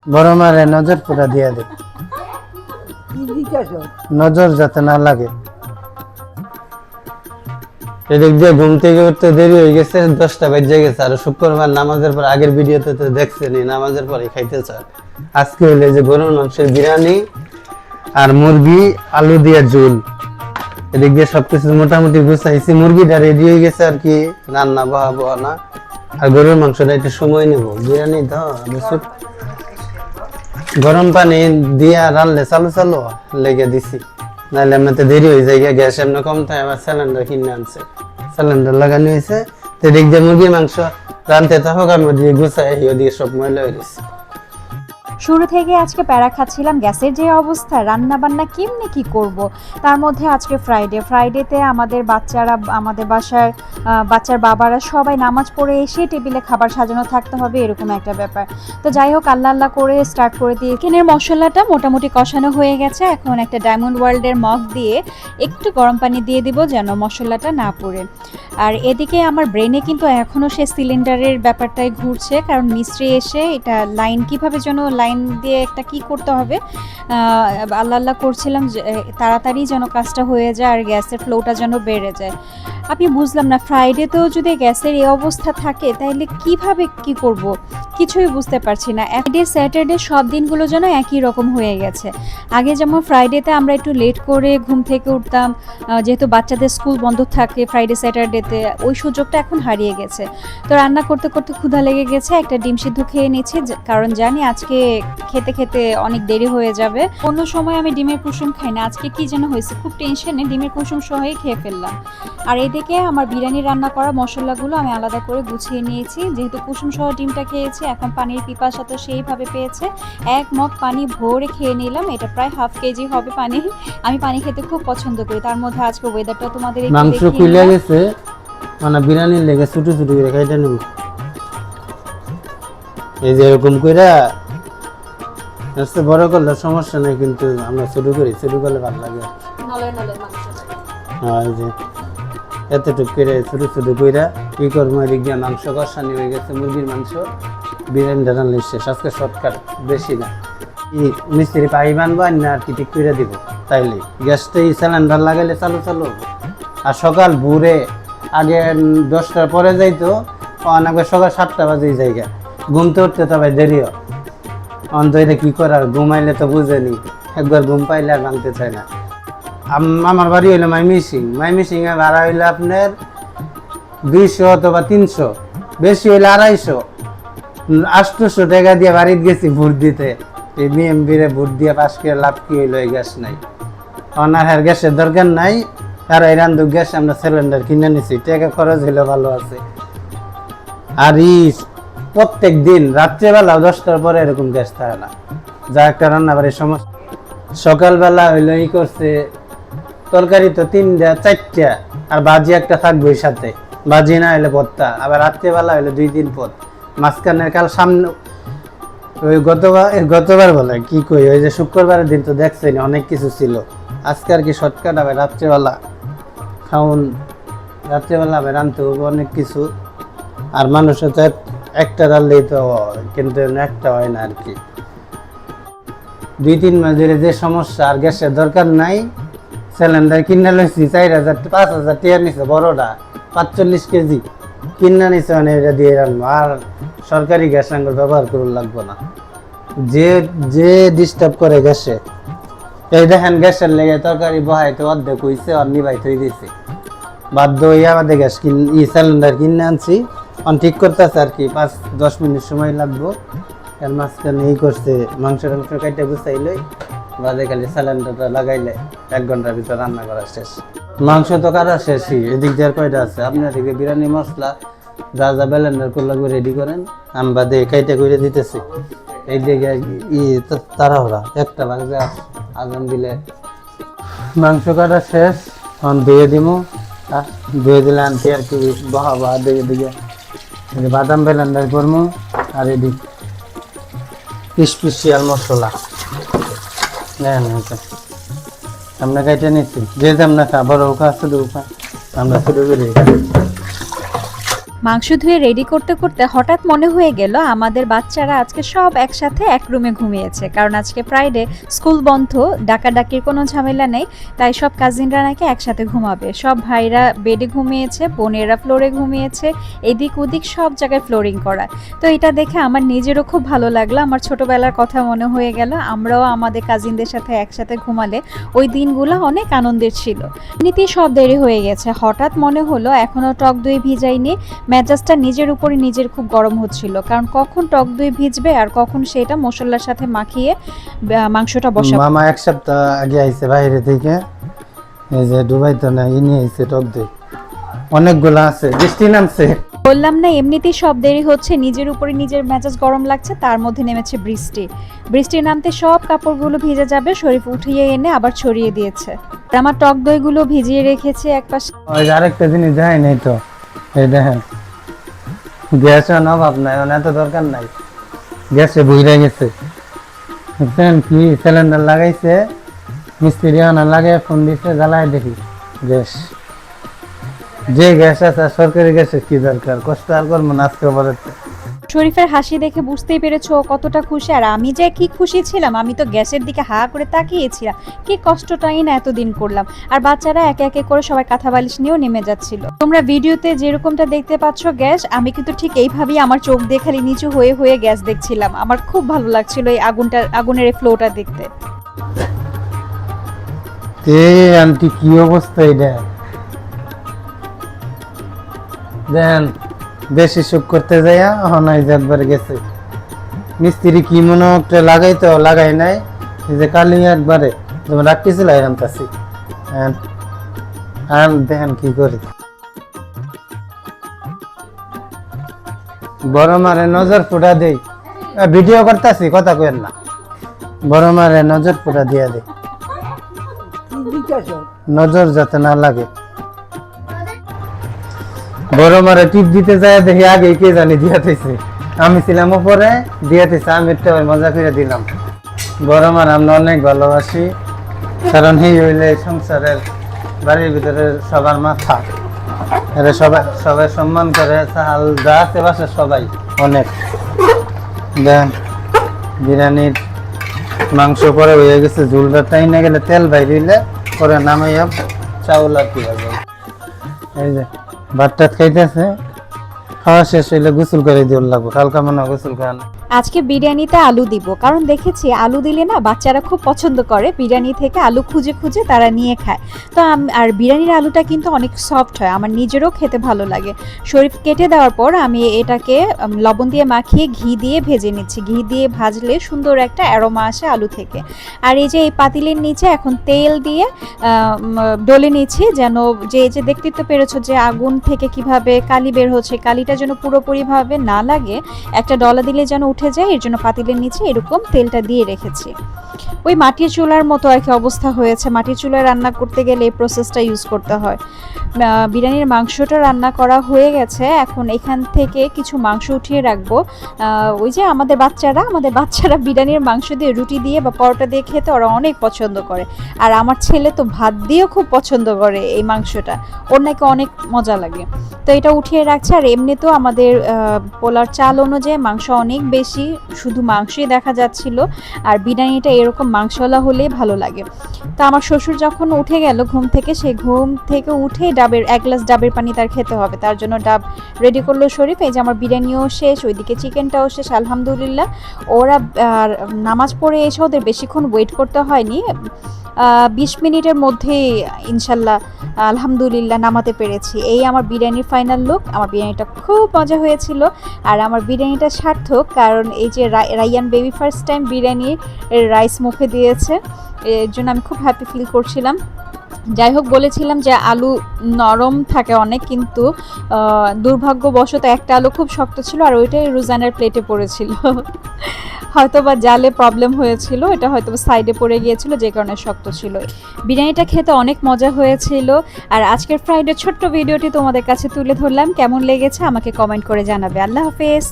বড় মারে নজর পুরা দিয়া দে, নজর যাতে না লাগে। এদিক দিয়ে ঘুম থেকে উঠতে দেরি হয়ে গেছে, 10টা বেজে গেছে। আর শুক্রবার নামাজের পর, আগের ভিডিওতে তো দেখছেনই, নামাজের পরে খাইতে চায়। আজকে হইলে যে গরুর মাংসের বিরিয়ানি আর মুরগি আলু দিয়ে ঝোল। এদিক দিয়ে সবকিছু মোটামুটি গুছাইছি, মুরগিটা রেডি হয়ে গেছে আর কি, রান্না বহাবো না। আর গরুর মাংসটা একটু সময় নেব, বিরিয়ানি তো গরম পানি দিয়া রানলে চালু চালু লেগে দিছি, নাহলে এমনিতে দেরি হয়ে যায়। গ্যাস এমনি কম থাকে, আবার সিলিন্ডার কিনে আনছে, সিলিন্ডার লাগানো হয়েছে। তো এদিক দিয়ে মুরগি মাংস রানতে থাকুক, আমি ওদিকে গুছাই, ওদিকে সব ময়লা হয়ে গেছে। শুরু থেকে আজকে প্যারা খাচ্ছিলাম, গ্যাসের যে অবস্থা, রান্না বান্না কেমনি কি করব। তার মধ্যে আজকে ফ্রাইডেতে আমাদের বাচ্চারা, আমাদের বাসার বাচ্চার বাবারা সবাই নামাজ পড়ে এসে টেবিলে খাবার সাজানো থাকতে হবে, এরকম একটা ব্যাপার। তো যাই হোক, আল্লাহ আল্লাহ করে স্টার্ট করে দিয়ে চিকেনের মশলাটা মোটামুটি কষানো হয়ে গেছে। এখন একটা ডায়মন্ড ওয়ার্ল্ডের মগ দিয়ে একটু গরম পানি দিয়ে দিব যেন মশলাটা না পড়ে। আর এদিকে আমার ব্রেনে কিন্তু এখনও সে সিলিন্ডারের ব্যাপারটাই ঘুরছে, কারণ মিস্ত্রি এসে এটা লাইন কীভাবে যেন লাইন দিয়ে একটা কি করতে হবে, আল্লাহ আল্লাহ করছিলাম তাড়াতাড়ি যেন কাজটা হয়ে যায় আর গ্যাসের ফ্লোটা যেন বেড়ে যায়। আমি বুঝলাম না, ফ্রাইডেতেও যদি গ্যাসের এই অবস্থা থাকে তাহলে কিভাবে কি করব, কিছুই বুঝতে পারছি না। ফ্রাইডে স্যাটারডে সব দিনগুলো যেন একই রকম হয়ে গেছে। আগে যেমন ফ্রাইডেতে আমরা একটু লেট করে ঘুম থেকে উঠতাম, যেহেতু বাচ্চাদের স্কুল বন্ধ থাকে ফ্রাইডে স্যাটারডেতে, ওই সুযোগটা এখন হারিয়ে গেছে। তো রান্না করতে করতে ক্ষুধা লেগে গেছে, একটা ডিম সিদ্ধ খেয়ে নিচ্ছি, কারণ জানি আজকে খেতে খেতে অনেক দেরি হয়ে যাবে। অন্য সময় আমি ডিমের কুসুম খাই না, আজকে কি যেন হয়েছে, খুব টেনশনে ডিমের কুসুম সহই খেয়ে ফেললাম। আর এদিকে আমার বিরিয়ানি রান্না করা মশলাগুলো আমি আলাদা করে গুছিয়ে নিয়েছি, যেহেতু কুসুম সহ ডিমটা খেয়েছি, এখন পানির পিপাসা তো সেইভাবে পেয়েছে, এক মগ পানি ভরে খেয়ে নিলাম। এটা প্রায় হাফ কেজি হবে পানি। আমি পানি খেতে খুব পছন্দ করি, তার মধ্যে আজকে ওয়েদারটা তোমাদের মাংস খুলে গেছে, মানে বিরিয়ানি লেগে ছুটু ছুটু করে খাইতে নেব। এই যে এরকম কইরা বড় করলে সমস্যা নেই, কিন্তু আমরা শুরু করি, শুরু করলে ভালো লাগে। হ্যাঁ, এই যে এতটুকু করে ছোটো ছোটো কইরা কি করবো। এদিক দিয়ে মাংস কষানি হয়ে গেছে, মুরগির মাংস, বিরিয়ানিটা রান্না শেষ। আজকে শর্টকাট, বেশি না। মিস্ত্রি পাই বানবো না আর কি, ঠিক করে দিব, তাইলে গ্যাসটা সিলিন্ডার লাগাইলে চালু চালু হবে। আর সকাল ভোরে আগে 10টার পরে যাইতো, অনেক সকাল 7টা বাজেই জায়গা, ঘুমতে উঠতে তো ভাই দেরিও। অন্তরে কি করার, ঘুমাইলে তো বুঝেনি, একবার ঘুম পাইলে আর ভাঙতে চায় না। আমার বাড়ি হইলো মাইমিসিং এ ভাড়া হইলো আপনার 200 অথবা 300, বেশি হইলে 250, 800 টাকা দিয়ে বাড়িতে গেছি ভোট দিতে। এই বিএমপিরে ভোট দিয়ে পাশ করে লাভ কি হইলো, এই গ্যাস নাই, অনার গ্যাসের দরকার নাই। আর এই রান্ধু গ্যাস আমরা সিলিন্ডার কিনে নিছি, টাকা খরচ হইলো ভালো আছে। আর প্রত্যেক দিন রাত্রেবেলা 10টার পরে এরকম গ্যাস থাকে না, যা একটা রান্না বাড়ির সমস্যা। সকালবেলা হইলো করছে তরকারি তো 3টা 4টা, আর ভাজি একটা থাকবে সাথে, ভাজি না হইলে ভর্তা। আবার রাত্রেবেলা হইলো 2-3 পদ, মাঝখানের কাল সামনে ওই গতবার বলে কি কই, ওই যে শুক্রবারের দিন তো দেখছেন অনেক কিছু ছিল। আজকে আর কি শর্টকাট হবে, রাত্রেবেলা খাউন, রাত্রেবেলা হবে রাঁধতে হবে অনেক কিছু। আর মানুষের তো একটা রাঁধলেই তো হয়, কিন্তু একটা হয় না আর কি। 2-3 মাস ধরে যে সমস্যা, আর গ্যাসের দরকার নাই। সিলিন্ডার কিনে লইছি 4,000-5,000 টাকা নিছে, বড়টা 45 কেজি কিনে নিছে, মানে এটা দিয়ে রাখবো। আর সরকারি গ্যাস আঙ্গুর ব্যবহার করুন লাগবো না, যে ডিস্টার্ব করে গ্যাসে। এই দেখেন গ্যাসের লেগে তরকারি বহাইতে অর্ধেক হইছে, আর নিবাই থই দিছে, বাধ্য হয়ে আমাদের গ্যাস সিলিন্ডার কিনে আনছি। ঠিক করতেছে আর কি, 5-10 মিনিট সময় লাগবো। এর মাঝখানে এই করছে, মাংস কাইটে গুছাইলে বাদে খালি সিলিন্ডারটা লাগাইলে 1 ঘন্টার ভিতর রান্না করা শেষ। মাংস তো কাটা শেষই। এদিক দিয়ে কয়টা আছে আপনার দিকে, বিরিয়ানি মশলা যা যা ব্লেন্ডার করে লাগবে রেডি করেন, আমি বাদে কাইটে করে দিতেছি। এই দিকে তাড়াহুড়া, 1টা বাজে আজান দিলে। মাংস কাটা শেষ, এখন ধুয়ে দিব, ধুয়ে দিলে আনতে আর কি বহাবা। দিকে বাদাম ব্লেন্ডার করবো, আর এদিক স্পেশাল মশলা নেন আমরা কাইটে নিচ্ছি, যেহেতু আমরা খাবার ওখা শুধু আমরা শুরু করি। মাংস ধুয়ে রেডি করতে করতে হঠাৎ মনে হয়ে গেল আমাদের বাচ্চারা আজকে সব একসাথে এক রুমে ঘুমিয়েছে, কারণ আজকে ফ্রাইডে, স্কুল বন্ধ, ডাকাডাকির কোনো ঝামেলা নেই, তাই সব কাজিনরা নাকি একসাথে ঘুমাবে। সব ভাইরা বেডে ঘুমিয়েছে, বোনেরা ফ্লোরে ঘুমিয়েছে, এদিক ওদিক সব জায়গায় ফ্লোরিং করা। তো এটা দেখে আমার নিজেরও খুব ভালো লাগলো, আমার ছোটবেলার কথা মনে হয়ে গেল। আমরাও আমাদের কাজিনদের সাথে একসাথে ঘুমালে ওই দিনগুলো অনেক আনন্দের ছিল। এমনিতেই সব দেরি হয়ে গেছে, হঠাৎ মনে হলো এখনও টক দই ভিজাইনি। মেজাজটা নিজের উপরই নিজের খুব গরম হচ্ছিল, কারণ কখন টক দই ভিজবে আর কখন সেটা মশলার সাথে মাখিয়ে মাংসটা বসাবো। মামা এক সপ্তাহ আগে আইছে বাইরে থেকে, এই যে দুবাই তো না ইনি আইছে টক দই, অনেকগুলো আছে, বৃষ্টি নামছে। বললাম না এমনিতেই সব দেরি হচ্ছে, নিজের উপরে নিজের মেজাজ গরম লাগছে, তার মধ্যে নেমেছে বৃষ্টি। বৃষ্টি নামতে সব কাপড়গুলো ভিজে যাবে, শরীফ উঠিয়ে এনে আবার ছড়িয়ে দিয়েছে। আর আমার টক দইগুলো ভিজিয়ে রেখেছে একপাশে। ওই যে আরেকটা জিনিস যায় নাই তো, এই দেখেন গ্যাসের অভাব নাই, এত দরকার নাই, গ্যাসে বইরা গেছে। বুঝছেন কি সিলিন্ডার লাগাইছে, মিস্ত্রি আনা লাগে, ফোন দিছে, জ্বালায় দেখি গ্যাস। যে গ্যাস আছে সরকারি গ্যাসের কি দরকার, কষ্ট আর করবো না আজকে পরে। শরীফের হাসি দেখে বুঝতেই পেরেছো ও কতটা খুশি, আর আমি যে কি খুশি ছিলাম। আমি তো গ্যাসের দিকে হা করে তাকিয়েছিলাম, কি কষ্টটাই না এতদিন করলাম। আর বাচ্চারা একে একে করে সবাই কাঁথা বালিশ নিয়েও নেমে যাচ্ছিল। তোমরা ভিডিওতে যেরকমটা দেখতে পাচ্ছ গ্যাস, আমি কিন্তু ঠিক এইভাবেই আমার চোখ দিয়ে খালি নিচু হয়ে হয়ে গ্যাস দেখছিলাম। আমার খুব ভালো লাগছিল এই আগুনের এই ফ্লোটা দেখতে। আন্টি কি অবস্থা এটা দেন, বেশি সুখ করতে যাইয়া হনাই একবার গেছে। মিস্ত্রি কি মনে একটা লাগাইতো, লাগাই নাই, যে কালি একবারে যেমন রাখতেছিল আনতাছি। দেখেন কি করি, বড় মারে নজর ফুটা দেই, ভিডিও করতেছি কথা কেন না, বড় মারে নজর ফুটা দিয়া দেই, নজর যাতে না লাগে। বড় মারে টিপ দিতে যায় দেখি আগে কে জানি দিয়াতেছে, আমি ছিলাম উপরে দিয়াতেছে, আমি একটা মজা করে দিলাম। বড় মার আমরা অনেক ভালোবাসি, কারণ এই হইলে সংসারের বাড়ির ভিতরে সবার মাথা, এরা সবাই সবাই সম্মান করে, চাল যা আছে বাসার সবাই অনেক। দেন বিরিয়ানির মাংস পরে হয়ে গেছে, ঝুলটা টাই না গেলে তেল বাইরে হইলে পরে নামাইয়া চাউল আর কি হবে। এই যে ভাত টাত খাইতেছে, খাওয়া শেষ হইলে গোসল করে দিয়ে লাগবো, কালকা মনে গোসল করা। আজকে বিরিয়ানিতে আলু দিব, কারণ দেখেছি আলু দিলে না বাচ্চারা খুব পছন্দ করে, বিরিয়ানি থেকে আলু খুঁজে খুঁজে তারা নিয়ে খায়। তো আর বিরিয়ানির আলুটা কিন্তু অনেক সফট হয়, আমার নিজেরও খেতে ভালো লাগে। শরীফ কেটে দেওয়ার পর আমি এটাকে লবণ দিয়ে মাখিয়ে ঘি দিয়ে ভেজে নিচ্ছি। ঘি দিয়ে ভাজলে সুন্দর একটা অ্যারোমা আসে আলু থেকে। আর এই যে এই পাতিলের নিচে এখন তেল দিয়ে ডলে নিচ্ছি, যেন যে দেখতে তো পেরেছো যে আগুন থেকে কিভাবে কালি বের হচ্ছে, কালিটা যেন পুরোপুরিভাবে না লাগে, একটা ডলা দিলে যেন উঠে যায়, এর জন্য পাতিলের নিচে এরকম তেলটা দিয়ে রেখেছি। ওই মাটির চুলার মতো আর কি অবস্থা হয়েছে। মাটির চুলায় রান্না করতে গেলে এই প্রসেসটা ইউজ করতে হয়। বিরিয়ানির মাংসটা রান্না করা হয়ে গেছে, এখন এখান থেকে কিছু মাংস উঠিয়ে রাখবো। ওই যে আমাদের বাচ্চারা বিরিয়ানির মাংস দিয়ে রুটি দিয়ে বা পরোটা দিয়ে খেতে ওরা অনেক পছন্দ করে। আর আমার ছেলে তো ভাত দিয়েও খুব পছন্দ করে এই মাংসটা, ওর নাকি অনেক মজা লাগে। তো এটা উঠিয়ে রাখছে। আর এমনিতেও আমাদের পোলার চাল অনুযায়ী মাংস অনেক বেশি, শুধু মাংসই দেখা যাচ্ছিল। আর বিরিয়ানিটা এরকম মাংসওয়ালা হলেই ভালো লাগে। তো আমার শ্বশুর যখন উঠে গেল ঘুম থেকে, সে ঘুম থেকে উঠে এক গ্লাস ডাবের পানি তার খেতে হবে, তার জন্য ডাব রেডি করলো শরীফ। এই যে আমার বিরিয়ানিও শেষ, ওইদিকে চিকেনটাও শেষ আলহামদুলিল্লাহ। ওরা নামাজ পড়ে এসে ওদের বেশিক্ষণ ওয়েট করতে হয়নি, 20 মিনিটের মধ্যেই ইনশাল্লাহ আলহামদুলিল্লাহ নামাতে পেরেছি। এই আমার বিরিয়ানির ফাইনাল লুক। আমার বিরিয়ানিটা খুব মজা হয়েছিল, আর আমার বিরিয়ানিটা সার্থক, কারণ এই যে রাইয়ান বেবি ফার্স্ট টাইম বিরিয়ানির রাইস মুখে দিয়েছে, এর জন্য আমি খুব হ্যাপি ফিল করছিলাম। যাই হোক, বলেছিলাম যে আলু নরম থাকে অনেক, কিন্তু দুর্ভাগ্যবশত একটা আলু খুব শক্ত ছিল, আর ওইটাই রুজানের প্লেটে পড়েছিল। হয়তোবা জালে প্রবলেম হয়েছিল, এটা হয়তো সাইডে পড়ে গিয়েছিল, যে কারণে শক্ত ছিল। বিরিয়ানিটা খেতে অনেক মজা হয়েছিল। আর আজকের ফ্রাইডে ছোট্ট ভিডিওটি তোমাদের কাছে তুলে ধরলাম, কেমন লেগেছে আমাকে কমেন্ট করে জানাবে। আল্লাহ হাফেজ।